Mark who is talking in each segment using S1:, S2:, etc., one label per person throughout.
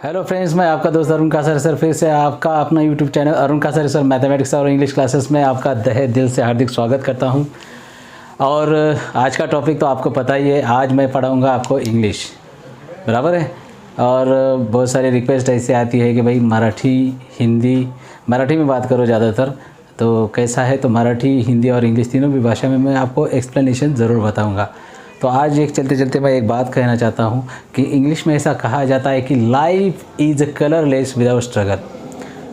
S1: Hello friends, मैं आपका दोस्त अरुण कासरे सर फिर से आपका अपना YouTube channel Arun Kasare sir mathematics और इंग्लिश क्लासेस में आपका दिल से हार्दिक स्वागत करता हूं। और आज का टॉपिक तो आपको पता ही है, आज मैं पढ़ाऊंगा आपको इंग्लिश, बराबर है। और बहुत सारी रिक्वेस्ट ऐसे आती है कि भाई मराठी हिंदी, मराठी में बात करो ज़्यादातर, तो कैसा है। तो मराठी, हिंदी और इंग्लिश तीनों भी भाषा में मैं आपको एक्सप्लेनेशन ज़रूर बताऊँगा। तो आज एक चलते चलते मैं एक बात कहना चाहता हूँ कि इंग्लिश में ऐसा कहा जाता है की life is colourless without struggle.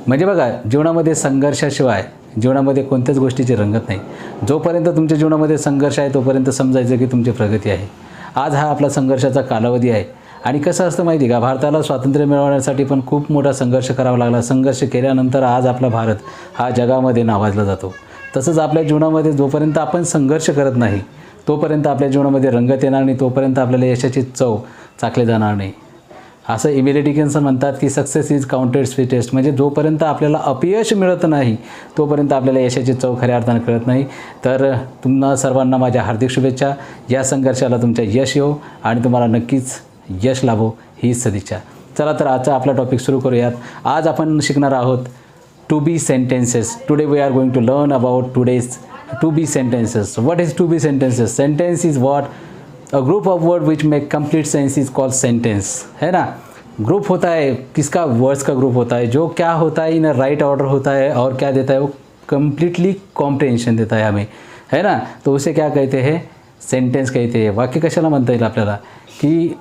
S1: म्हणजे बघा, जीवनामध्ये संघर्षाशिवाय जीवनामध्ये कोणत्याच गोष्टीची रंगत नाही। जोपर्यंत तुमच्या जीवनामध्ये संघर्ष आहे तोपर्यंत समजायचं की तुमची प्रगती आहे। आज हा आपला संघर्षाचा कालावधी आहे। आणि कसं असतं माहिती का, भारताला स्वातंत्र्य मिळवण्यासाठी पण खूप मोठा संघर्ष करावा लागला। संघर्ष केल्यानंतर आज आपला भारत हा जगामध्ये नावाजला जातो। तसंच आपल्या जीवनामध्ये जोपर्यंत आपण संघर्ष करत नाही तोपर्यंत आपल्या जीवनामध्ये रंगत येणार नाही, तोपर्यंत आपल्याला यशाची चव चाखली जाणार नाही। असं इमिली डिकिन्सन म्हणतात की सक्सेस इज काउंटेड स्वीटेस्ट, म्हणजे जोपर्यंत आपल्याला अपयश मिळत नाही तोपर्यंत आपल्याला यशाची चव खऱ्या अर्थाने कळत नाही। तर तुम्हा सर्वांना माझ्या हार्दिक शुभेच्छा। या संघर्षाला तुमच्या यश येवो आणि तुम्हाला नक्कीच यश लाभो ही सदिच्छा। चला तर आजचा आपला टॉपिक सुरू करूयात। आज आपण शिकणार आहोत to be sentences. Today we are going to learn about today's to be sentences. What is to be sentences? Sentence is what a group of words which make complete sense is called sentence, है ना। Group होता है किसका, words का group होता है, जो क्या होता है इन राइट ऑर्डर होता है और क्या देता है, वो कम्प्लीटली कॉम्प्रिहेंशन देता है हमें, है ना। तो उसे क्या कहते हैं, सेंटेन्स कहते हैं। वाक्य कशाला म्हणता येईल आपल्याला, की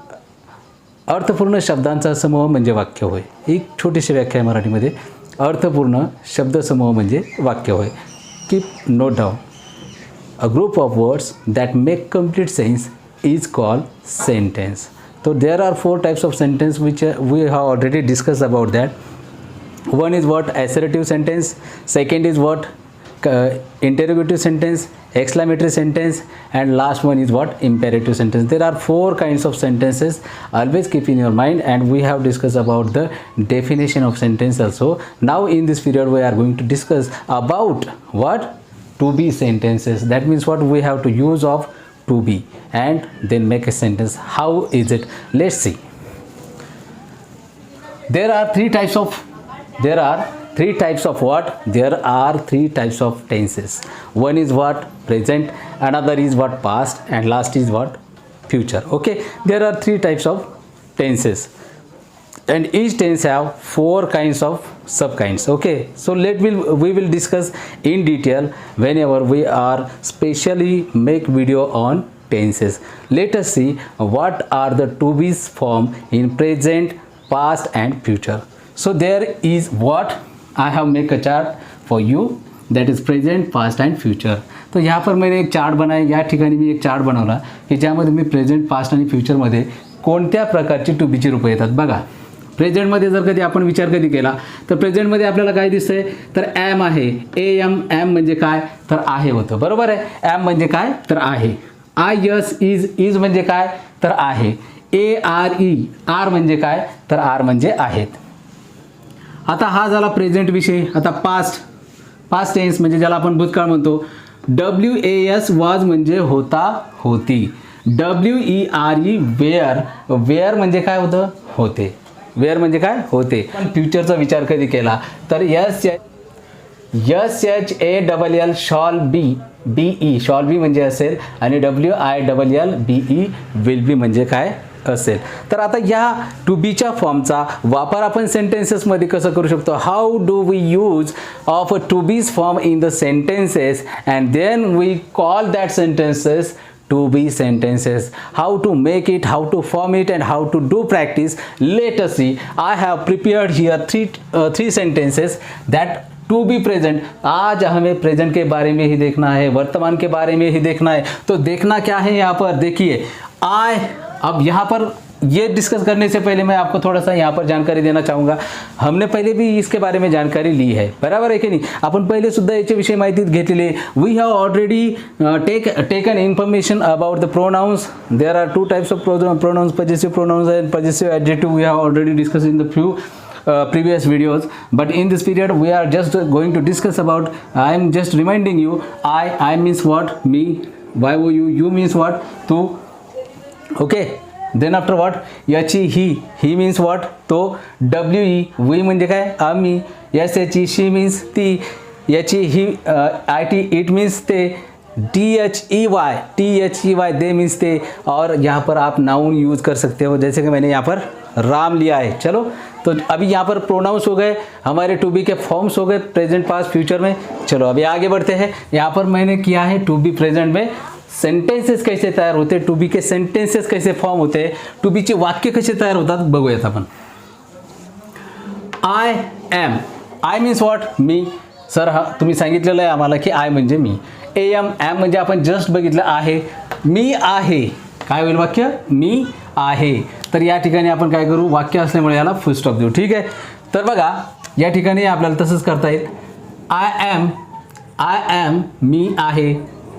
S1: अर्थपूर्ण शब्दांचा समूह म्हणजे वाक्य होय। एक छोटीशी व्याख्या आहे मराठीमध्ये, अर्थपूर्ण शब्दसमूह म्हणजे वाक्य होय। Keep note down. A group of words that make complete sense is called sentence. So there are four types of sentence which we have already discussed about that. One is what, assertive sentence. Second is what, interrogative sentence, exclamatory sentence, and last one is what, imperative sentence. There are four kinds of sentences. Always keep in your mind, and we have discussed about the definition of sentence also. Now in this period we are going to discuss about what, to be sentences. That means what, we have to use of to be and then make a sentence. How is it? Let's see. There are three types of what, there are three types of tenses. One is what, present, another is what, past, and last is what, future. Okay, there are three types of tenses and each tense have four kinds of subkinds. Okay, so we will discuss in detail whenever we are specially make video on tenses. Let us see what are the to be's form in present, past and future. So there is what, I have make a chart for you, that is present, past and future. तो यहाँ पर मैंने एक chart बनाया, या ठिकाणी मी एक chart बनवला की ज्यामध्ये मी प्रेझेंट, पास्ट आणि फ्युचरमध्ये कोणत्या प्रकारची टू बीची रूपं येतात। बघा, प्रेझेंटमध्ये जर कधी आपण विचार कधी केला तर प्रेझेंटमध्ये आपल्याला काय दिसतंय, तर ॲम आहे, एम, ॲम म्हणजे काय, तर आहे होतं, बरोबर आहे। ॲम म्हणजे काय, तर आहे। आय एस इज, इज म्हणजे काय, तर आहे। ए आर ई, आर म्हणजे काय, तर आर म्हणजे आहेत। आता हा झाला प्रेझेंट विषय। आता पास्ट टेन्स म्हणजे ज्याला आपण भूतकाळ म्हणतो। WAS वॉज म्हणजे होता, होती। WERE वेअर, वेअर म्हणजे काय होतं, होते। वेअर म्हणजे काय, होते। पण फ्युचरचा विचार कधी केला तर SHALL shawl B, BE shawl बी म्हणजे असेल, आणि WILLBE विल बी म्हणजे काय असेल। तर आता या टू बीच्या फॉर्मचा वापर आपण सेंटेन्सेसमध्ये कसं करू शकतो, how do we use of a to be form in the sentences and then we call that sentences to be sentences. How to make it, how to form it, and how to do practice. Let us see. I have prepared here three sentences that to be present. आज हमें present के बारे में ही देखना है, वर्तमान के बारे में ही देखना है। तो देखना क्या है यहाँ पर, देखिए अब यहाँ पर ये डिस्कस करने से पहले मैं आपको थोड़ा सा यहाँ पर जानकारी देना चाहूँगा। हमने पहले भी इसके बारे में जानकारी ली है, बराबर आहे की नाही। आपण पहिले सुद्धा याच्याविषयी माहिती घेतलेली आहे। We have already taken information about the pronouns. There are two types of pronouns, possessive pronouns and possessive adjective. We have already discussed in the few previous videos, but in this period we are just going to discuss about, I am just reminding you, I means what, me, you means what, tu, okay, then after what, याची ही means what, तो WE, we म्हणजे काय आम्ही, याची she means ती, याची ही IT इट मीन्स ते, THEY दे मीन्स ते, और यहाँ पर आप नाउन यूज़ कर सकते हो, जैसे कि मैंने यहाँ पर राम लिया है। चलो तो अभी यहाँ पर प्रोनाउंस हो गए, हमारे टू बी के फॉर्म्स हो गए प्रेजेंट पास्ट फ्यूचर में। चलो अभी आगे बढ़ते हैं। यहाँ पर मैंने किया है टू बी प्रेजेंट में सेंटेन्सेस कैसे तयार होते, टू बी के सेंटेन्सेस कैसे फॉर्म होते, टू बीचे वाक्य कसे तयार होतात बघूयात आपण। I am, I means what, मी। सर हा तुम्ही सांगितलेलं आहे आम्हाला की आय म्हणजे मी। एम म्हणजे आपण जस्ट बघितलं आहे, मी आहे, काय होईल वाक्य, मी आहे। तर या ठिकाणी आपण काय करू, वाक्य असल्यामुळे याला फुल स्टॉप देऊ, ठीक आहे। तर बघा या ठिकाणी आपल्याला तसंच करता येईल, आय एम मी आहे,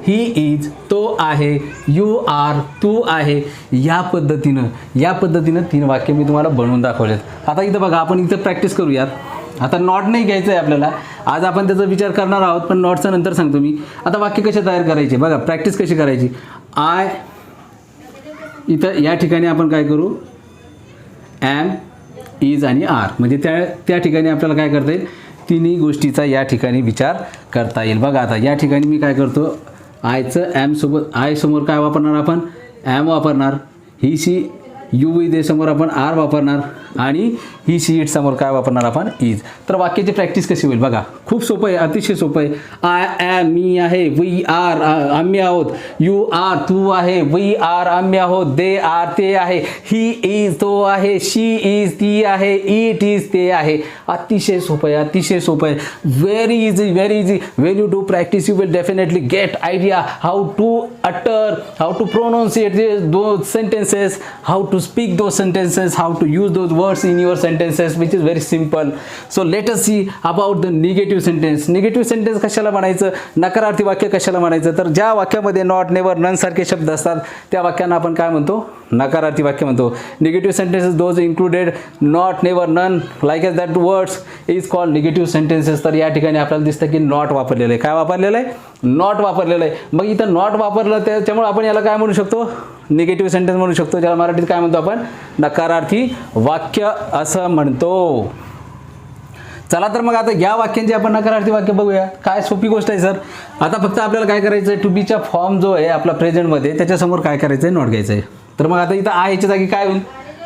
S1: ही इज तो आहे, यू आर तू आहे। या पद्धतीनं 3 वाक्य मी तुम्हाला बनवून दाखवलेत। आता इथं बघा आपण इथं प्रॅक्टिस करूयात। आता नॉट नाही घ्यायचं आहे आपल्याला, आज आपण त्याचा विचार करणार आहोत, पण नॉटचं नंतर सांगतो मी। आता वाक्य कसे तयार करायचे बघा, प्रॅक्टिस कशी करायची। आय, इथं या ठिकाणी आपण काय करू, एम, इज आणि आर, म्हणजे त्या ठिकाणी आपल्याला काय करता येईल, तिन्ही गोष्टीचा या ठिकाणी विचार करता येईल। बघा आता या ठिकाणी मी काय करतो, आयचं एम सोबत, आय समोर काय वापरणार आपण, एम वापरणार, ही शी यू इज समोर आपण आर वापरणार, आणि ही शी इट समोर काय वापरणार आपण, इज। तर वाक्याची प्रॅक्टिस कशी होईल बघा, खूप सोपं आहे, अतिशय सोपं आहे। आय एम मी आहे, वी आर आम्ही आहोत, यू आर तू आहे, वी आर आम्ही आहोत, दे आर ते आहे, ही इज तो आहे, शी इज ती आहे, इट इज ते आहे। अतिशय सोपं आहे, अतिशय सोपं आहे, very easy, very easy. When you do practice you will definitely get idea how to utter, how to pronunciate those sentences, how to speak those sentences, how to use those words in your sentences, which is very simple. So let us see about the negative sentence. Negative sentence कशाला म्हणायचं, नकारार्थी वाक्य कशाला म्हणायचं, तर ज्या वाक्यामध्ये not, never, none सारखे शब्द असतात त्या वाक्यांना आपण काय म्हणतो, नकारार्थी वाक्य म्हणतो। Negative sentences those included not, never, none like as that words is called negative sentences. तर या ठिकाणी आपल्याला दिसतं की नॉट वापरलेलं आहे, काय वापरलेलं आहे, नॉट वापरलेलं आहे। मग इथं नॉट वापरलं त्याच्यामुळे आपण याला काय म्हणू शकतो, निगेटिव्ह सेंटेन्स म्हणू शकतो, ज्याला मराठीत काय म्हणतो आपण, नकारार्थी वाक्य असं म्हणतो। चला तर मग आता या वाक्यांचे आपण नकारार्थी वाक्य बघूया। काय सोपी गोष्ट आहे सर। आता फक्त आपल्याला काय करायचं आहे, टू बीचा फॉर्म जो आहे आपला प्रेझेंटमध्ये त्याच्यासमोर काय करायचं आहे, नॉट घ्यायचं आहे। तर मग आता इथं आय ह्याच्या जागी काय होईल,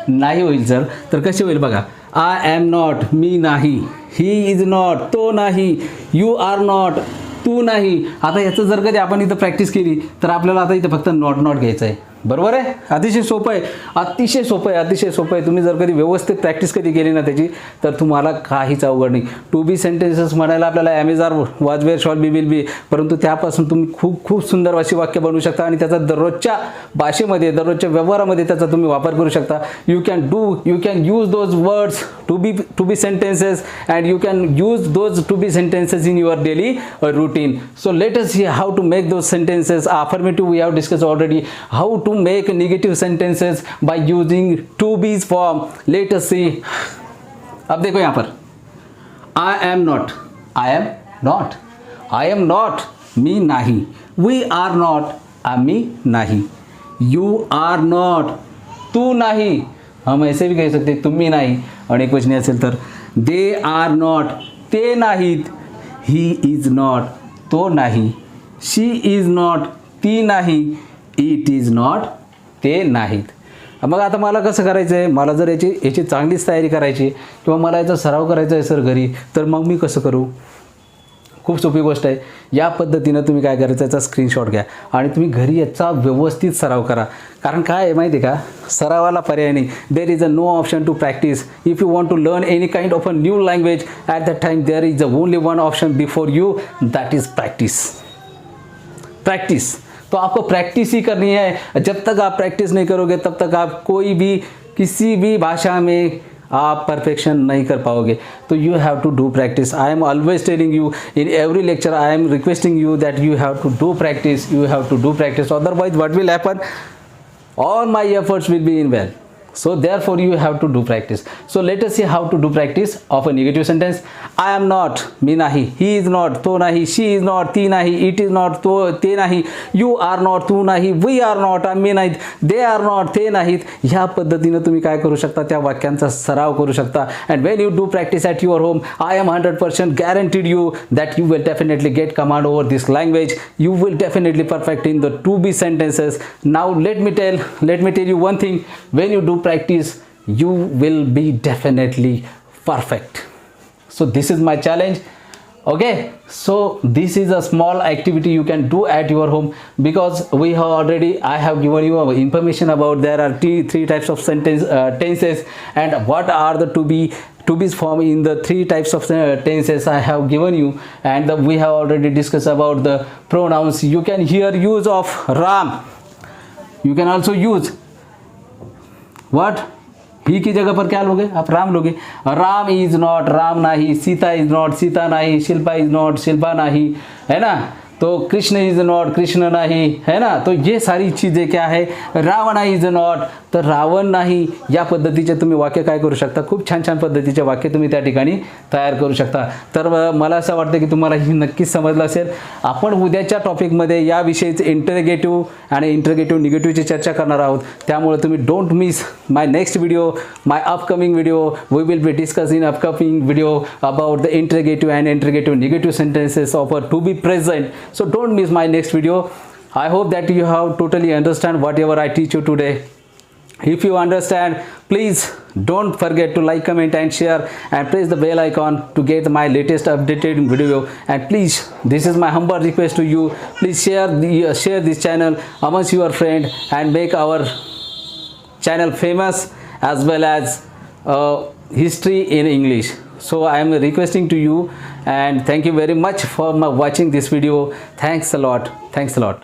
S1: नाही होईल सर। तर कसे होईल बघा, आय एम नॉट मी नाही, ही इज नॉट तो नाही, यू आर नॉट तू नाही। आता याचं जर कधी आपण इथं प्रॅक्टिस केली तर आपल्याला आता इथं फक्त नॉट घ्यायचं आहे, बरोबर आहे। अतिशय सोपं आहे, अतिशय सोपं आहे, अतिशय सोपं आहे। तुम्ही जर कधी व्यवस्थित प्रॅक्टिस कधी केली ना त्याची, तर तुम्हाला काहीच अवघड नाही। टू बी सेंटेन्सेस म्हणायला आपल्याला Amazon was were shawl B will be, परंतु त्यापासून तुम्ही खूप खूप सुंदर अशी वाक्य बनवू शकता आणि त्याचा दररोजच्या भाषेमध्ये, दररोजच्या व्यवहारामध्ये त्याचा तुम्ही वापर करू शकता। You can use those words to be sentences and you can use those to be sentences in your daily routine. So let us see how to make those sentences affirmative we have discussed already, how to make negative sentences by using to be's form. Let us see. अब देखो यहाँ पर I am not, मी नाही, we are not, आम्ही नाही, you are not, तू नाही, हम ऐसे भी कह सकते तुम्ही नाही, आणि एक वचनी असेल तर they are not, ते नाहीत, he is not, तो नाही, she is not, ती नाही, इट इज नॉट, ते नाहीत। मग आता मला कसं करायचं आहे, मला जर याची चांगलीच तयारी करायची किंवा मला याचा सराव करायचा आहे सर घरी, तर मग मी कसं करू, खूप सोपी गोष्ट आहे। या पद्धतीनं तुम्ही काय करायचं, याचा स्क्रीनशॉट घ्या आणि तुम्ही घरी याचा व्यवस्थित सराव करा। कारण काय आहे माहिती आहे का, सरावाला पर्याय नाही। There is a no option to practice. If you want to learn any kind of a new language at that time there is a only one option before you, that is practice. तो आपको practice ही करनी है। जब तक आप practice नहीं करोगे तब तक आप कोई भी किसी भी भाषा में आप परफेक्शन नहीं कर पाओगे। तो you have to do practice. I am always telling you in every lecture, I am requesting you that you have to do practice, you have to do practice, otherwise what will happen, all my efforts will be in vain, So therefore you have to do practice. So let us see how to do practice of a negative sentence. I am not, मी नाही. He is not, तो नाही. She is not, ती नाही. It is not, तो ते नाही. You are not, तू नाही. We are not, आम्ही नाहीत. They are not, ते नाहीत. ह्या पद्धतीने तुम्ही काय करू शकता, त्या वाक्यांचा सराव करू शकता. And when you do practice at your home, I am 100% guaranteed you that you will definitely get command over this language. You will definitely perfect in the to be sentences. Now let me tell you one thing. When you do practice, you will be definitely perfect. So this is my challenge. Okay, so this is a small activity you can do at your home, because I have given you information about there are three types of tenses, and what are the to be's form in the three types of tenses I have given you, and we have already discussed about the pronouns. You can here use of Ram. You can also use what? ही की जगह पर क्या लोगे आप? राम लोगे. Ram is not, Ram नाही. Sita is not, Sita नाही. Shilpa is not, Shilpa नाही, है ना. तो कृष्ण इज नॉट, कृष्ण नाही, है ना. तो ये सारी चीज़ें क्या है? रावण इज नॉट, तर रावण नाही. या पद्धतीचे तुम्ही वाक्य काय करू शकता? खूप छान छान पद्धतीचे वाक्य तुम्ही त्या ठिकाणी तयार करू शकता. तर मला असं वाटतं की तुम्हाला ही नक्कीच समजलं असेल. आपण उद्याच्या टॉपिकमध्ये याविषयीच इंटरगेटिव्ह आणि इंटरगेटिव्ह निगेटिव्हची चर्चा करणार आहोत. त्यामुळे तुम्ही don't miss my next video, my upcoming video. We will be discuss in upcoming video about the interrogative and interrogative negative sentences of a to be present. So don't miss my next video. I hope that you have totally understand whatever I teach you today. If you understand, please don't forget to like, comment and share, and press the bell icon to get my latest updated video. And please, this is my humble request to you, please share this channel amongst your friend and make our channel famous, as well as history in English. So I am requesting to you, and thank you very much for watching this video. Thanks a lot.